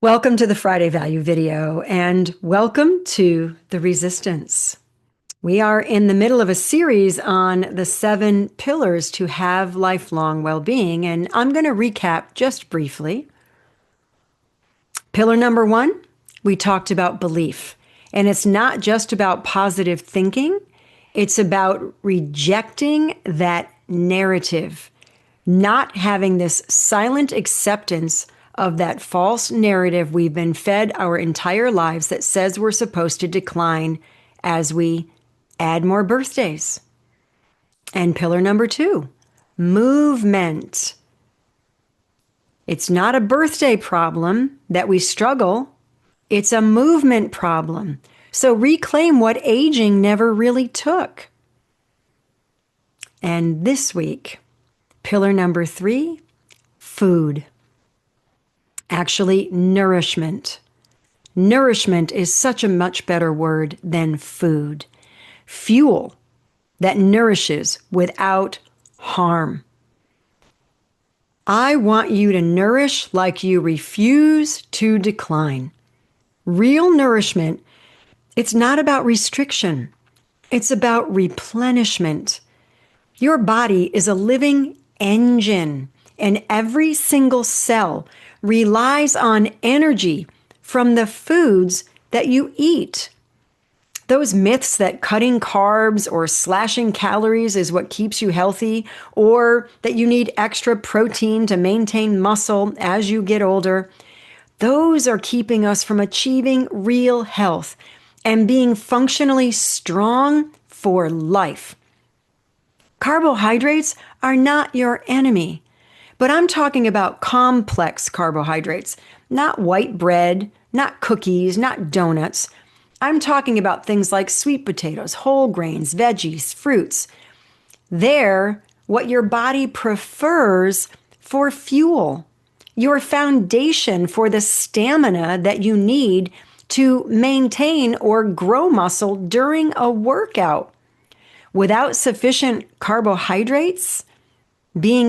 Welcome to the Friday Value video and welcome to The Resistance. We are in the middle of a series on the 7 pillars to have lifelong well-being, and I'm going to recap just briefly. Pillar number 1, we talked about belief, and it's not just about positive thinking, it's about rejecting that narrative, not having this silent acceptance of that false narrative we've been fed our entire lives that says we're supposed to decline as we add more birthdays. And pillar number 2, movement. It's not a birthday problem that we struggle. It's a movement problem. So reclaim what aging never really took. And this week, pillar number 3, food. Actually, nourishment. Nourishment is such a much better word than food. Fuel that nourishes without harm. I want you to nourish like you refuse to decline. Real nourishment, it's not about restriction. It's about replenishment. Your body is a living engine, and every single cell relies on energy from the foods that you eat. Those myths that cutting carbs or slashing calories is what keeps you healthy, or that you need extra protein to maintain muscle as you get older, those are keeping us from achieving real health and being functionally strong for life. Carbohydrates are not your enemy. But I'm talking about complex carbohydrates, not white bread, not cookies, not donuts. I'm talking about things like sweet potatoes, whole grains, veggies, fruits. They're what your body prefers for fuel, your foundation for the stamina that you need to maintain or grow muscle during a workout. Without sufficient carbohydrates,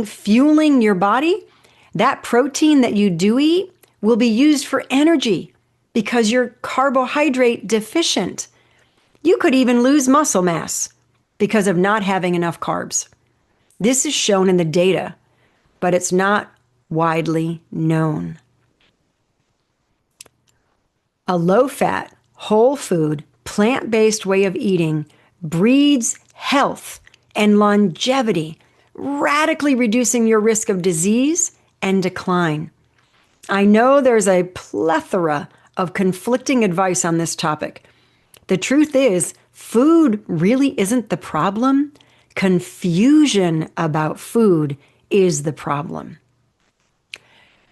fueling your body, that protein that you do eat will be used for energy because you're carbohydrate deficient. You could even lose muscle mass because of not having enough carbs. This is shown in the data, but it's not widely known. A low-fat, whole food, plant-based way of eating breeds health and longevity, radically reducing your risk of disease and decline. I know there's a plethora of conflicting advice on this topic. The truth is, food really isn't the problem. Confusion about food is the problem.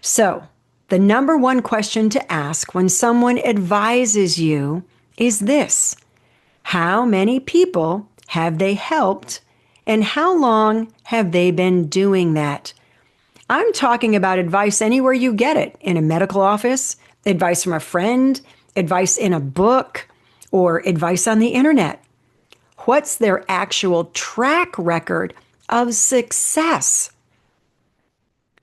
So, the number one question to ask when someone advises you is this: how many people have they helped? And how long have they been doing that? I'm talking about advice anywhere you get it, in a medical office, advice from a friend, advice in a book, or advice on the internet. What's their actual track record of success?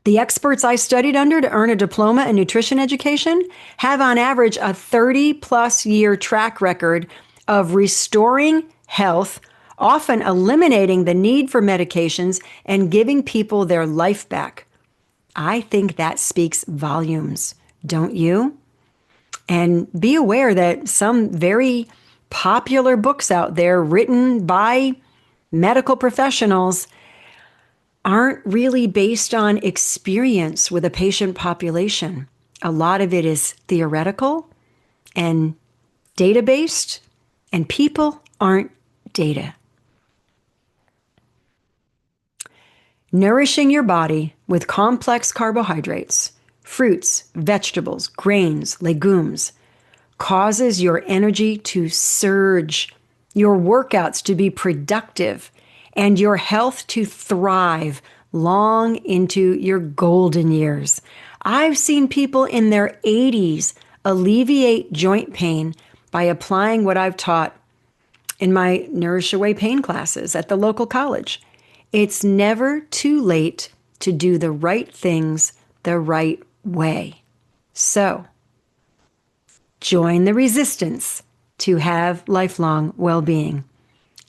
The experts I studied under to earn a diploma in nutrition education have on average a 30-plus year track record of restoring health, often eliminating the need for medications and giving people their life back. I think that speaks volumes, don't you? And be aware that some very popular books out there written by medical professionals aren't really based on experience with a patient population. A lot of it is theoretical and data-based, and people aren't data. Nourishing your body with complex carbohydrates, fruits, vegetables, grains, legumes, causes your energy to surge, your workouts to be productive, and your health to thrive long into your golden years. I've seen people in their 80s alleviate joint pain by applying what I've taught in my Nourish Away pain classes at the local college. It's never too late to do the right things the right way. So, join the resistance to have lifelong well-being.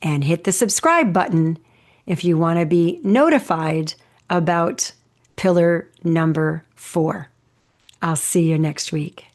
And hit the subscribe button if you want to be notified about pillar number 4. I'll see you next week.